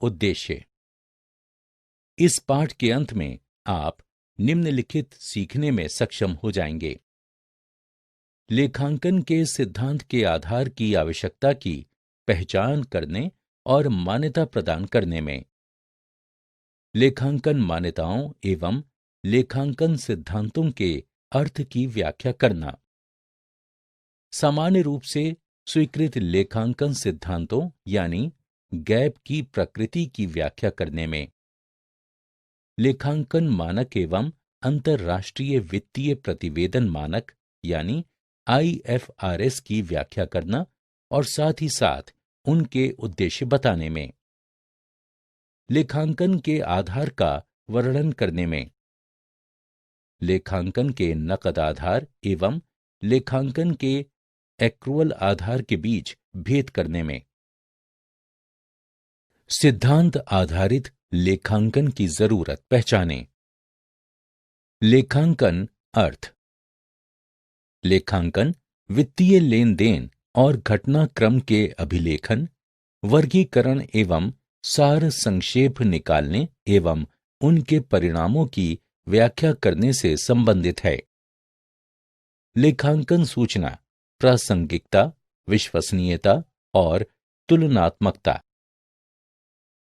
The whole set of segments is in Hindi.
उद्देश्य। इस पाठ के अंत में आप निम्नलिखित सीखने में सक्षम हो जाएंगे। लेखांकन के सिद्धांत के आधार की आवश्यकता की पहचान करने और मान्यता प्रदान करने में, लेखांकन मान्यताओं एवं लेखांकन सिद्धांतों के अर्थ की व्याख्या करना, सामान्य रूप से स्वीकृत लेखांकन सिद्धांतों यानी गैप की प्रकृति की व्याख्या करने में, लेखांकन मानक एवं अंतर्राष्ट्रीय वित्तीय प्रतिवेदन मानक यानी IFRS की व्याख्या करना और साथ ही साथ उनके उद्देश्य बताने में, लेखांकन के आधार का वर्णन करने में, लेखांकन के नकद आधार एवं लेखांकन के एक्रूअल आधार के बीच भेद करने में, सिद्धांत आधारित लेखांकन की जरूरत पहचानें। लेखांकन अर्थ। लेखांकन वित्तीय लेन देन और घटनाक्रम के अभिलेखन, वर्गीकरण एवं सार संक्षेप निकालने एवं उनके परिणामों की व्याख्या करने से संबंधित है। लेखांकन सूचना प्रासंगिकता, विश्वसनीयता और तुलनात्मकता।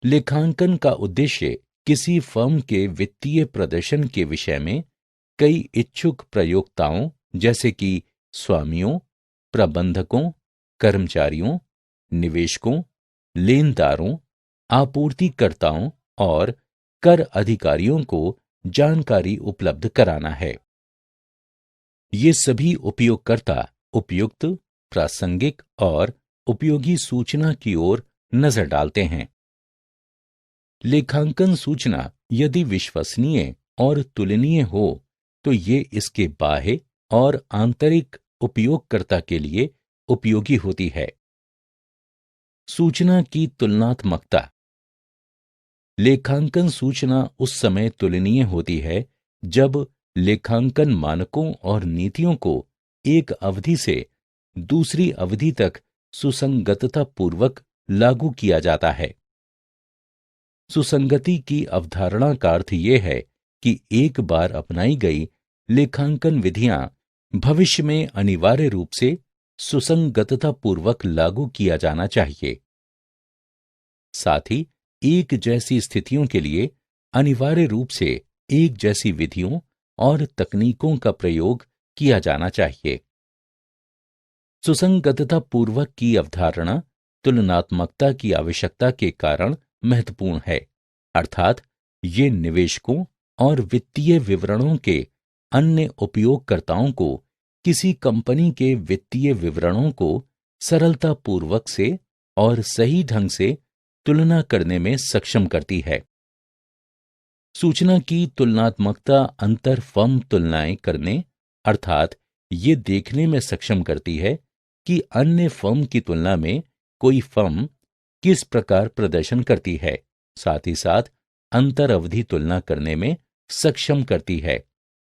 लेखांकन का उद्देश्य किसी फर्म के वित्तीय प्रदर्शन के विषय में कई इच्छुक प्रयोक्ताओं जैसे कि स्वामियों, प्रबंधकों, कर्मचारियों, निवेशकों, लेनदारों, आपूर्तिकर्ताओं और कर अधिकारियों को जानकारी उपलब्ध कराना है। ये सभी उपयोगकर्ता उपयुक्त, प्रासंगिक और उपयोगी सूचना की ओर नजर डालते हैं। लेखांकन सूचना यदि विश्वसनीय और तुलनीय हो तो ये इसके बाह्य और आंतरिक उपयोगकर्ता के लिए उपयोगी होती है। सूचना की तुलनात्मकता। लेखांकन सूचना उस समय तुलनीय होती है जब लेखांकन मानकों और नीतियों को एक अवधि से दूसरी अवधि तक सुसंगतता पूर्वक लागू किया जाता है। सुसंगति की अवधारणा का अर्थ यह है कि एक बार अपनाई गई लेखांकन विधियां भविष्य में अनिवार्य रूप से सुसंगतता पूर्वक लागू किया जाना चाहिए। साथ ही एक जैसी स्थितियों के लिए अनिवार्य रूप से एक जैसी विधियों और तकनीकों का प्रयोग किया जाना चाहिए। सुसंगतता पूर्वक की अवधारणा तुलनात्मकता की आवश्यकता के कारण महत्वपूर्ण है, अर्थात ये निवेशकों और वित्तीय विवरणों के अन्य उपयोगकर्ताओं को किसी कंपनी के वित्तीय विवरणों को सरलतापूर्वक से और सही ढंग से तुलना करने में सक्षम करती है। सूचना की तुलनात्मकता अंतर फर्म तुलनाएं करने अर्थात ये देखने में सक्षम करती है कि अन्य फर्म की तुलना में कोई फर्म किस प्रकार प्रदर्शन करती है। साथ ही साथ अंतर अवधि तुलना करने में सक्षम करती है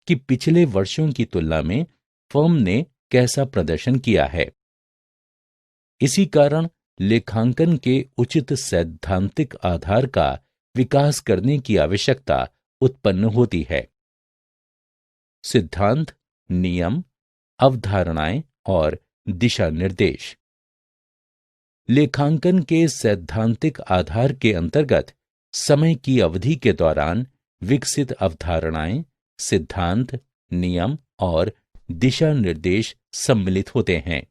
कि पिछले वर्षों की तुलना में फर्म ने कैसा प्रदर्शन किया है। इसी कारण लेखांकन के उचित सैद्धांतिक आधार का विकास करने की आवश्यकता उत्पन्न होती है। सिद्धांत, नियम, अवधारणाएं और दिशा निर्देश। लेखांकन के सैद्धांतिक आधार के अंतर्गत समय की अवधि के दौरान विकसित अवधारणाएं, सिद्धांत, नियम और दिशा निर्देश सम्मिलित होते हैं।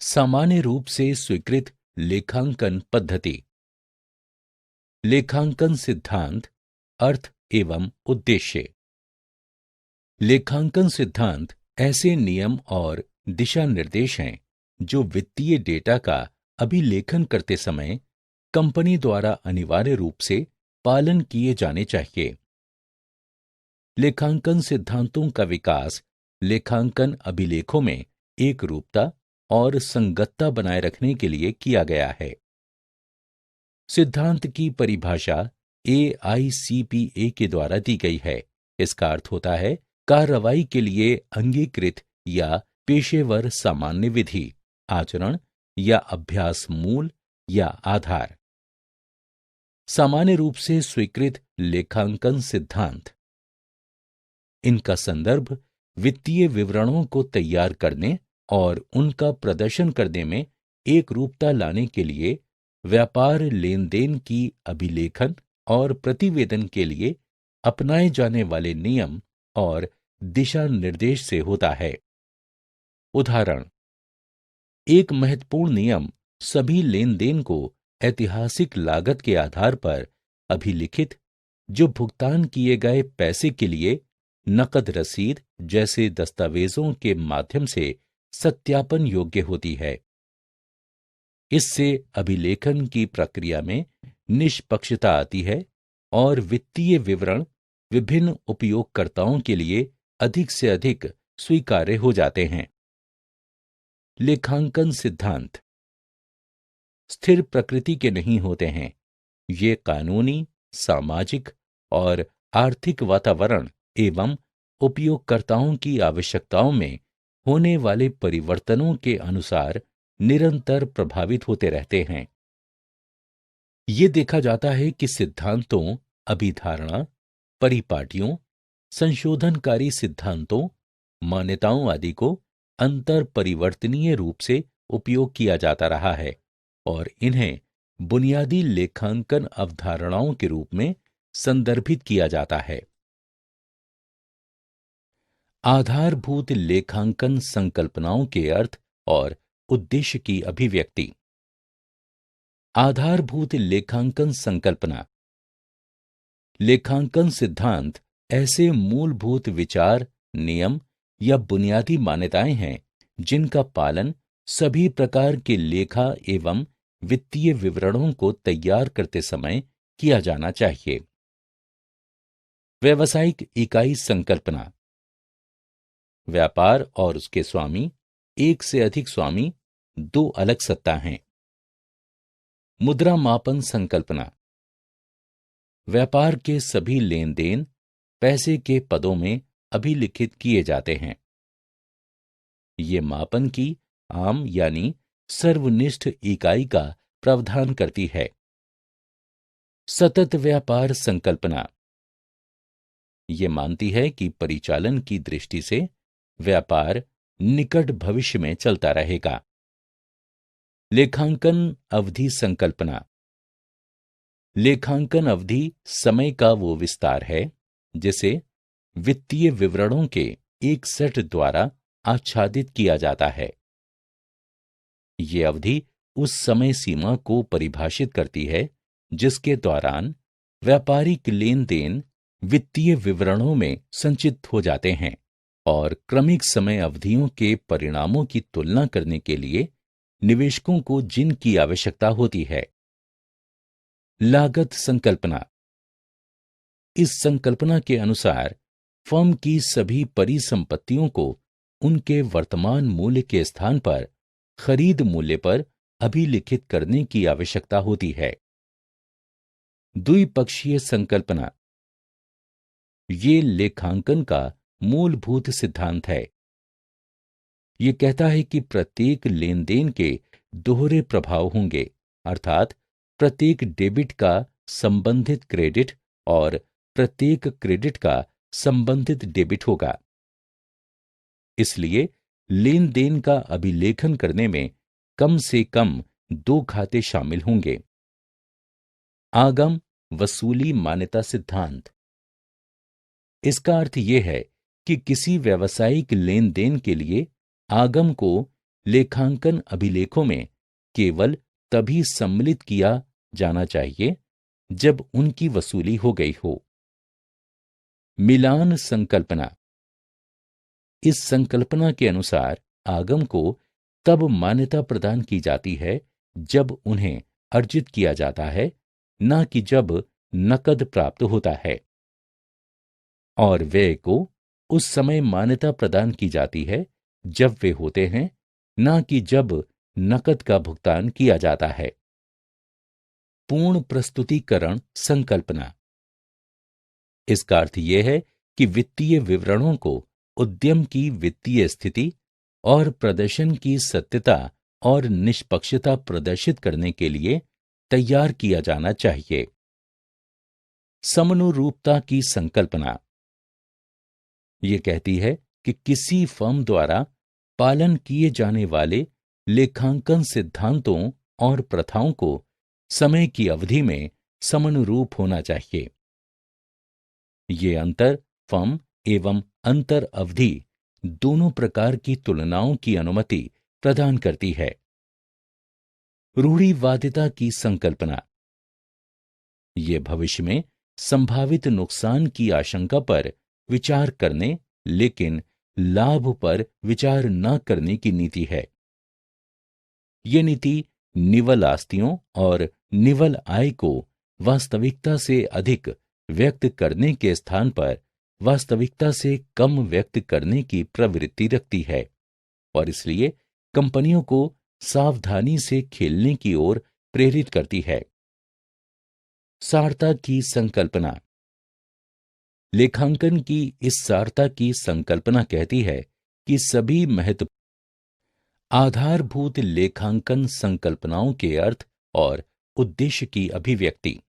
सामान्य रूप से स्वीकृत लेखांकन पद्धति। लेखांकन सिद्धांत, अर्थ एवं उद्देश्य। लेखांकन सिद्धांत ऐसे नियम और दिशा निर्देश हैं जो वित्तीय डेटा का अभिलेखन करते समय कंपनी द्वारा अनिवार्य रूप से पालन किए जाने चाहिए। लेखांकन सिद्धांतों का विकास लेखांकन अभिलेखों में एकरूपता और संगतता बनाए रखने के लिए किया गया है। सिद्धांत की परिभाषा AICPA के द्वारा दी गई है। इसका अर्थ होता है कार्रवाई के लिए अंगीकृत या पेशेवर सामान्य विधि, आचरण या अभ्यास मूल या आधार। सामान्य रूप से स्वीकृत लेखांकन सिद्धांत। इनका संदर्भ वित्तीय विवरणों को तैयार करने और उनका प्रदर्शन करने में एक रूपता लाने के लिए व्यापार लेन देन की अभिलेखन और प्रतिवेदन के लिए अपनाए जाने वाले नियम और दिशा निर्देश से होता है। उदाहरण: एक महत्वपूर्ण नियम सभी लेन देन को ऐतिहासिक लागत के आधार पर अभिलिखित, जो भुगतान किए गए पैसे के लिए नकद रसीद जैसे दस्तावेजों के माध्यम से सत्यापन योग्य होती है। इससे अभिलेखन की प्रक्रिया में निष्पक्षता आती है और वित्तीय विवरण विभिन्न उपयोगकर्ताओं के लिए अधिक से अधिक स्वीकार्य हो जाते हैं। लेखांकन सिद्धांत स्थिर प्रकृति के नहीं होते हैं। ये कानूनी, सामाजिक और आर्थिक वातावरण एवं उपयोगकर्ताओं की आवश्यकताओं में होने वाले परिवर्तनों के अनुसार निरंतर प्रभावित होते रहते हैं। ये देखा जाता है कि सिद्धांतों, अभिधारणा, परिपाटियों, संशोधनकारी सिद्धांतों, मान्यताओं आदि को अंतर परिवर्तनीय रूप से उपयोग किया जाता रहा है और इन्हें बुनियादी लेखांकन अवधारणाओं के रूप में संदर्भित किया जाता है। आधारभूत लेखांकन संकल्पनाओं के अर्थ और उद्देश्य की अभिव्यक्ति। आधारभूत लेखांकन संकल्पना। लेखांकन सिद्धांत ऐसे मूलभूत विचार, नियम या बुनियादी मान्यताएं हैं जिनका पालन सभी प्रकार के लेखा एवं वित्तीय विवरणों को तैयार करते समय किया जाना चाहिए। व्यावसायिक इकाई संकल्पना। व्यापार और उसके स्वामी, एक से अधिक स्वामी, दो अलग सत्ता हैं। मुद्रा मापन संकल्पना। व्यापार के सभी लेन देन पैसे के पदों में अभिलिखित किए जाते हैं। ये मापन की आम यानी सर्वनिष्ठ इकाई का प्रावधान करती है। सतत व्यापार संकल्पना। ये मानती है कि परिचालन की दृष्टि से व्यापार निकट भविष्य में चलता रहेगा। लेखांकन अवधि संकल्पना। लेखांकन अवधि समय का वो विस्तार है जिसे वित्तीय विवरणों के एक सेट द्वारा आच्छादित किया जाता है। ये अवधि उस समय सीमा को परिभाषित करती है जिसके दौरान व्यापारिक लेन देन वित्तीय विवरणों में संचित हो जाते हैं और क्रमिक समय अवधियों के परिणामों की तुलना करने के लिए निवेशकों को जिनकी आवश्यकता होती है। लागत संकल्पना। इस संकल्पना के अनुसार फर्म की सभी परिसंपत्तियों को उनके वर्तमान मूल्य के स्थान पर खरीद मूल्य पर अभिलिखित करने की आवश्यकता होती है। द्विपक्षीय संकल्पना। ये लेखांकन का मूलभूत सिद्धांत है। ये कहता है कि प्रत्येक लेन देन के दोहरे प्रभाव होंगे, अर्थात प्रत्येक डेबिट का संबंधित क्रेडिट और प्रत्येक क्रेडिट का संबंधित डेबिट होगा। इसलिए लेन देन का अभिलेखन करने में कम से कम दो खाते शामिल होंगे। आगम वसूली मान्यता सिद्धांत। इसका अर्थ यह है कि किसी व्यावसायिक लेन देन के लिए आगम को लेखांकन अभिलेखों में केवल तभी सम्मिलित किया जाना चाहिए जब उनकी वसूली हो गई हो। मिलान संकल्पना। इस संकल्पना के अनुसार आगम को तब मान्यता प्रदान की जाती है जब उन्हें अर्जित किया जाता है, न कि जब नकद प्राप्त होता है, और व्यय को उस समय मान्यता प्रदान की जाती है जब वे होते हैं, न कि जब नकद का भुगतान किया जाता है। पूर्ण प्रस्तुतिकरण संकल्पना। इसका अर्थ यह है कि वित्तीय विवरणों को उद्यम की वित्तीय स्थिति और प्रदर्शन की सत्यता और निष्पक्षता प्रदर्शित करने के लिए तैयार किया जाना चाहिए। समनुरूपता की संकल्पना ये कहती है कि किसी फर्म द्वारा पालन किए जाने वाले लेखांकन सिद्धांतों और प्रथाओं को समय की अवधि में समनुरूप होना चाहिए। ये अंतर फर्म एवं अंतर अवधि दोनों प्रकार की तुलनाओं की अनुमति प्रदान करती है। रूढ़िवादिता की संकल्पना ये भविष्य में संभावित नुकसान की आशंका पर विचार करने लेकिन लाभ पर विचार न करने की नीति है। ये नीति निवल आस्तियों और निवल आय को वास्तविकता से अधिक व्यक्त करने के स्थान पर वास्तविकता से कम व्यक्त करने की प्रवृत्ति रखती है और इसलिए कंपनियों को सावधानी से खेलने की ओर प्रेरित करती है। सारता की संकल्पना लेखांकन की इस सारता की संकल्पना कहती है कि सभी महत्व आधारभूत लेखांकन संकल्पनाओं के अर्थ और उद्देश्य की अभिव्यक्ति।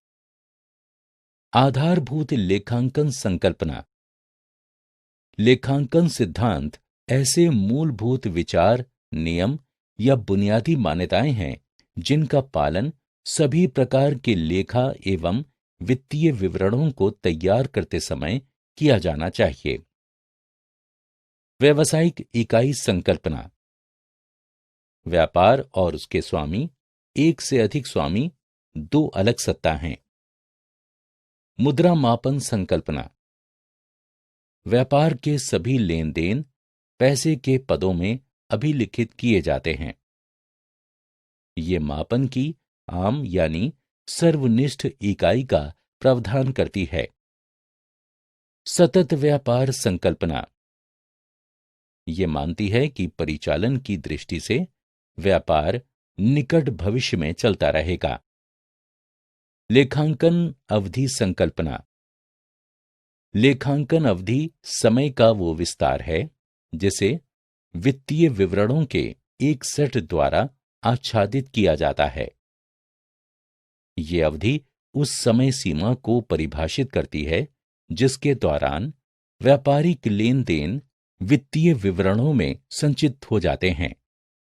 आधारभूत लेखांकन संकल्पना लेखांकन सिद्धांत ऐसे मूलभूत विचार, नियम या बुनियादी मान्यताएं हैं जिनका पालन सभी प्रकार के लेखा एवं वित्तीय विवरणों को तैयार करते समय किया जाना चाहिए। व्यावसायिक इकाई संकल्पना व्यापार और उसके स्वामी, एक से अधिक स्वामी, दो अलग सत्ता हैं। मुद्रा मापन संकल्पना व्यापार के सभी लेन देन पैसे के पदों में अभिलिखित किए जाते हैं। ये मापन की आम यानी सर्वनिष्ठ इकाई का प्रावधान करती है। सतत व्यापार संकल्पना ये मानती है कि परिचालन की दृष्टि से व्यापार निकट भविष्य में चलता रहेगा। लेखांकन अवधि संकल्पना लेखांकन अवधि समय का वो विस्तार है जिसे वित्तीय विवरणों के एक सेट द्वारा आच्छादित किया जाता है। ये अवधि उस समय सीमा को परिभाषित करती है जिसके दौरान व्यापारिक लेन देन वित्तीय विवरणों में संचित हो जाते हैं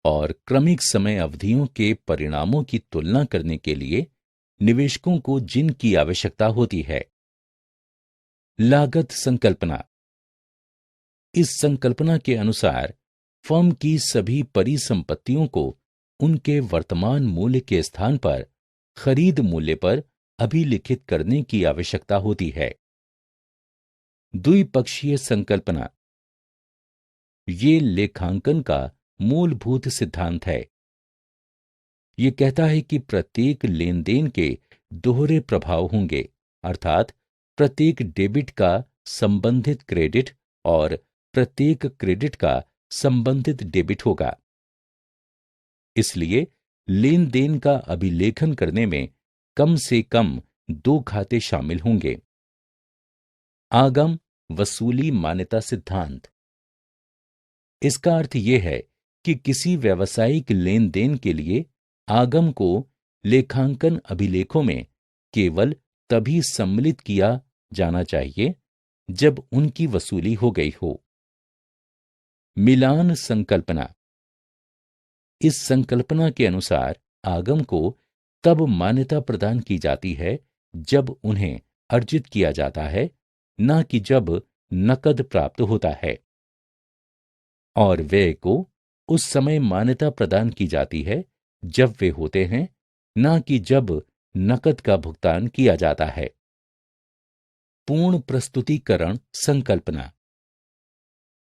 और क्रमिक समय अवधियों के परिणामों की तुलना करने के लिए निवेशकों को जिनकी आवश्यकता होती है। लागत संकल्पना इस संकल्पना के अनुसार फर्म की सभी परिसंपत्तियों को उनके वर्तमान मूल्य के स्थान पर खरीद मूल्य पर अभिलिखित करने की आवश्यकता होती है। द्विपक्षीय संकल्पना ये लेखांकन का मूलभूत सिद्धांत है। ये कहता है कि प्रत्येक लेन देन के दोहरे प्रभाव होंगे, अर्थात प्रत्येक डेबिट का संबंधित क्रेडिट और प्रत्येक क्रेडिट का संबंधित डेबिट होगा। इसलिए लेन देन का अभिलेखन करने में कम से कम दो खाते शामिल होंगे। आगम वसूली मान्यता सिद्धांत इसका अर्थ यह है कि किसी व्यावसायिक लेन देन के लिए आगम को लेखांकन अभिलेखों में केवल तभी सम्मिलित किया जाना चाहिए जब उनकी वसूली हो गई हो। मिलान संकल्पना इस संकल्पना के अनुसार आगम को तब मान्यता प्रदान की जाती है जब उन्हें अर्जित किया जाता है, न कि जब नकद प्राप्त होता है, और व्यय को उस समय मान्यता प्रदान की जाती है जब वे होते हैं, न कि जब नकद का भुगतान किया जाता है। पूर्ण प्रस्तुतिकरण संकल्पना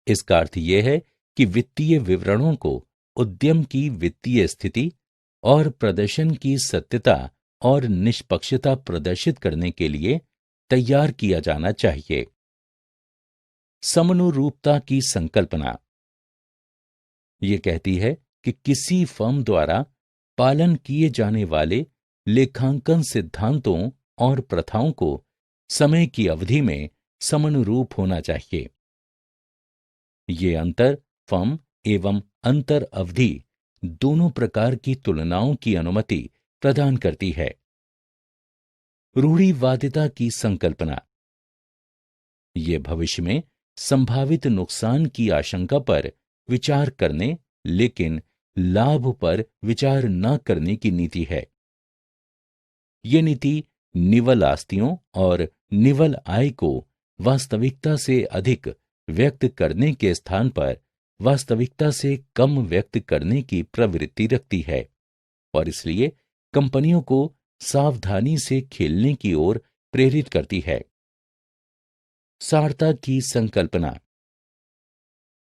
इसका अर्थ यह है कि वित्तीय विवरणों को उद्यम की वित्तीय स्थिति और प्रदर्शन की सत्यता और निष्पक्षता प्रदर्शित करने के लिए तैयार किया जाना चाहिए। समनुरूपता की संकल्पना ये कहती है कि किसी फर्म द्वारा पालन किए जाने वाले लेखांकन सिद्धांतों और प्रथाओं को समय की अवधि में समनुरूप होना चाहिए। ये अंतर फर्म एवं अंतर अवधि दोनों प्रकार की तुलनाओं की अनुमति प्रदान करती है। रूढ़िवादिता की संकल्पना ये भविष्य में संभावित नुकसान की आशंका पर विचार करने, लेकिन लाभ पर विचार न करने की नीति है। ये नीति निवल आस्तियों और निवल आय को वास्तविकता से अधिक व्यक्त करने के स्थान पर वास्तविकता से कम व्यक्त करने की प्रवृत्ति रखती है, और इसलिए कंपनियों को सावधानी से खेलने की ओर प्रेरित करती है। सारता की संकल्पना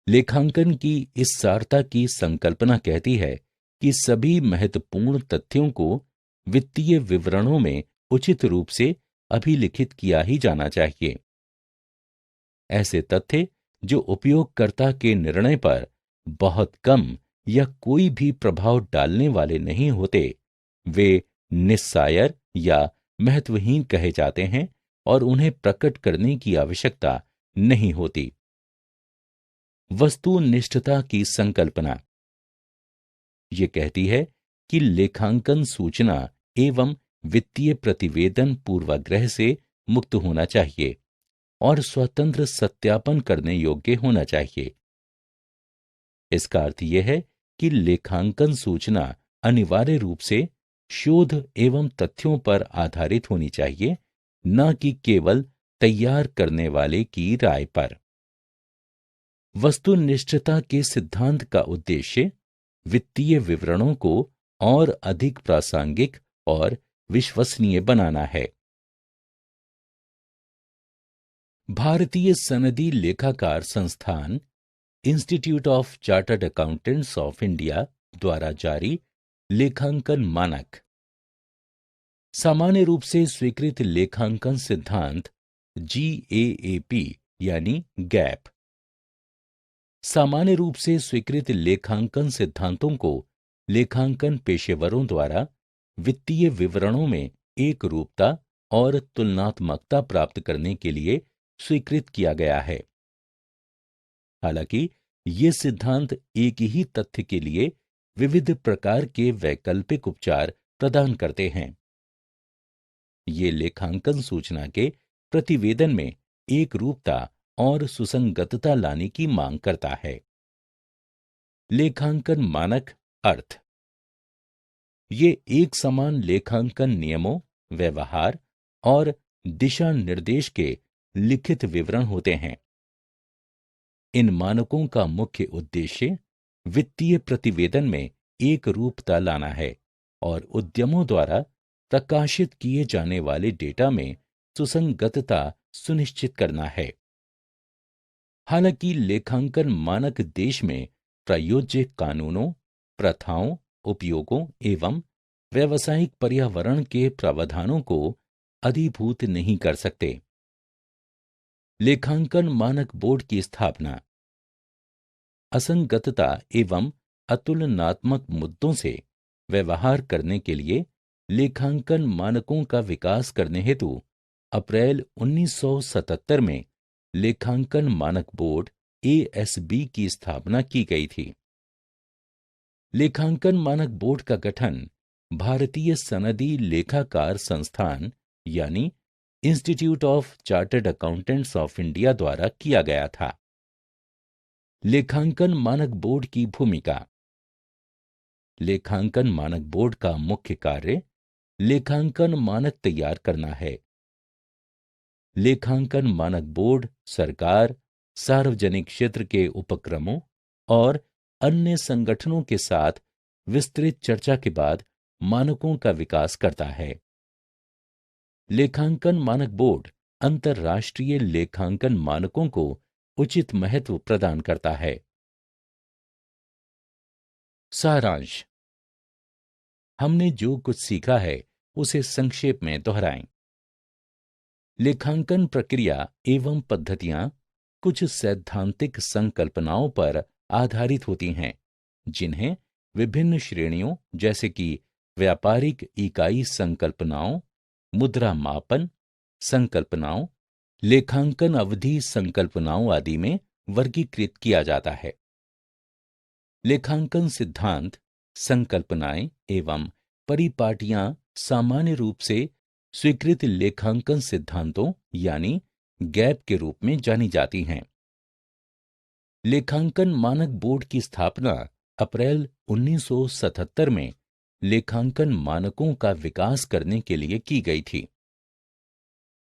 लेखांकन की इस सारता की संकल्पना कहती है कि सभी महत्वपूर्ण तथ्यों को वित्तीय विवरणों में उचित रूप से अभिलिखित किया ही जाना चाहिए। ऐसे तथ्य जो उपयोगकर्ता के निर्णय पर बहुत कम या कोई भी प्रभाव डालने वाले नहीं होते, वे निस्सायर या महत्वहीन कहे जाते हैं और उन्हें प्रकट करने की आवश्यकता नहीं होती। वस्तुनिष्ठता की संकल्पना ये कहती है कि लेखांकन सूचना एवं वित्तीय प्रतिवेदन पूर्वाग्रह से मुक्त होना चाहिए और स्वतंत्र सत्यापन करने योग्य होना चाहिए। इसका अर्थ यह है कि लेखांकन सूचना अनिवार्य रूप से शोध एवं तथ्यों पर आधारित होनी चाहिए, न कि केवल तैयार करने वाले की राय पर। वस्तुनिष्ठता के सिद्धांत का उद्देश्य वित्तीय विवरणों को और अधिक प्रासंगिक और विश्वसनीय बनाना है। भारतीय सनदी लेखाकार संस्थान institute of chartered accountants of India द्वारा जारी लेखांकन मानक सामान्य रूप से स्वीकृत लेखांकन सिद्धांत GAAP यानी गैप। सामान्य रूप से स्वीकृत लेखांकन सिद्धांतों को लेखांकन पेशेवरों द्वारा वित्तीय विवरणों में एक रूपता और तुलनात्मकता प्राप्त करने के लिए स्वीकृत किया गया है। हालांकि ये सिद्धांत एक ही तथ्य के लिए विविध प्रकार के वैकल्पिक उपचार प्रदान करते हैं। ये लेखांकन सूचना के प्रतिवेदन में एक रूपता और सुसंगतता लाने की मांग करता है। लेखांकन मानक अर्थ ये एक समान लेखांकन नियमों, व्यवहार और दिशा निर्देश के लिखित विवरण होते हैं। इन मानकों का मुख्य उद्देश्य वित्तीय प्रतिवेदन में एक रूपता लाना है और उद्यमों द्वारा प्रकाशित किए जाने वाले डेटा में सुसंगतता सुनिश्चित करना है। हालांकि लेखांकन मानक देश में प्रयोज्य कानूनों, प्रथाओं, उपयोगों एवं व्यावसायिक पर्यावरण के प्रावधानों को अधिभूत नहीं कर सकते। लेखांकन मानक बोर्ड की स्थापना असंगतता एवं अतुलनात्मक मुद्दों से व्यवहार करने के लिए लेखांकन मानकों का विकास करने हेतु अप्रैल 1977 में लेखांकन मानक बोर्ड ASB की स्थापना की गई थी। लेखांकन मानक बोर्ड का गठन भारतीय सनदी लेखाकार संस्थान यानी institute of chartered accountants of India द्वारा किया गया था। लेखांकन मानक बोर्ड की भूमिका लेखांकन मानक बोर्ड का मुख्य कार्य लेखांकन मानक तैयार करना है। लेखांकन मानक बोर्ड सरकार, सार्वजनिक क्षेत्र के उपक्रमों और अन्य संगठनों के साथ विस्तृत चर्चा के बाद मानकों का विकास करता है। लेखांकन मानक बोर्ड अंतर्राष्ट्रीय लेखांकन मानकों को उचित महत्व प्रदान करता है। सारांश हमने जो कुछ सीखा है उसे संक्षेप में दोहराएं। लेखांकन प्रक्रिया एवं पद्धतियां कुछ सैद्धांतिक संकल्पनाओं पर आधारित होती हैं, जिन्हें विभिन्न श्रेणियों जैसे कि व्यापारिक इकाई संकल्पनाओं, मुद्रा मापन संकल्पनाओं, लेखांकन अवधि संकल्पनाओं आदि में वर्गीकृत किया जाता है। लेखांकन सिद्धांत संकल्पनाएं एवं परिपाटियां सामान्य रूप से स्वीकृत लेखांकन सिद्धांतों यानी गैप के रूप में जानी जाती हैं। लेखांकन मानक बोर्ड की स्थापना अप्रैल 1977 में लेखांकन मानकों का विकास करने के लिए की गई थी।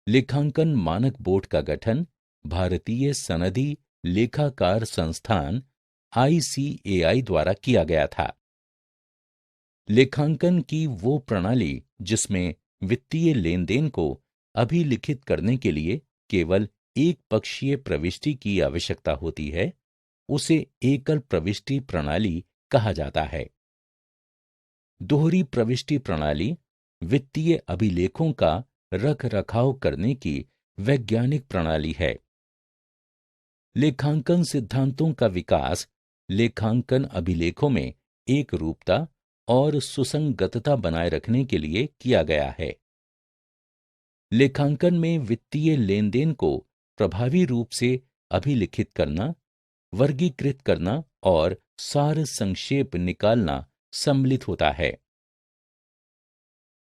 लेखांकन मानक बोर्ड का गठन भारतीय सनदी लेखाकार संस्थान आईसीएआई द्वारा किया गया था। लेखांकन की वो प्रणाली जिसमें वित्तीय लेन देन को अभिलिखित करने के लिए केवल एक पक्षीय प्रविष्टि की आवश्यकता होती है, उसे एकल प्रविष्टि प्रणाली कहा जाता है। दोहरी प्रविष्टि प्रणाली वित्तीय अभिलेखों का रख रखाव करने की वैज्ञानिक प्रणाली है। लेखांकन सिद्धांतों का विकास लेखांकन अभिलेखों में एक रूपता और सुसंगतता बनाए रखने के लिए किया गया है। लेखांकन में वित्तीय लेन देन को प्रभावी रूप से अभिलिखित करना, वर्गीकृत करना और सार संक्षेप निकालना सम्मिलित होता है।